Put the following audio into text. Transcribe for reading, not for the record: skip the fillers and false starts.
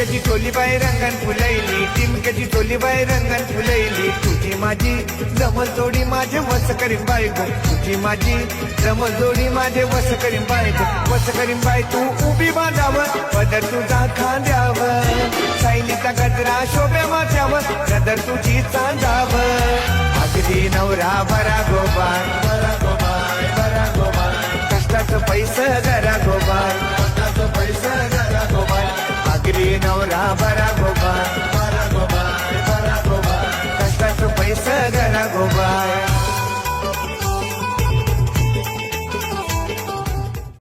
टिमक्याची टोली बाई रंगण फुलैली, टिमक्याची टोली बाई रंगण फुलैली. तुझी माझी जमल जोडी माझे वस करीन बाई गो, तुझी माझी जमल जोडी माझे वस करीन बाई गो. वस करीन बाई तू उभी बांधावं, पदर तुझा खांद्यावर, सायलीचा गजरा शोभे माझ्यावर, गदर तुझी चांदावर. अगदी नवरा बरा गोबाय, बरा गोबाय, बरा गोबाय, कष्टाचं पैसं जरा गोबाय, कष्टाचं पैसं जरा गोबाय. अगदी नवरा बरा गोबाय, बरा गोबाय, बरा गोबाय, कष्टाचं पैसं जरा गोबाय.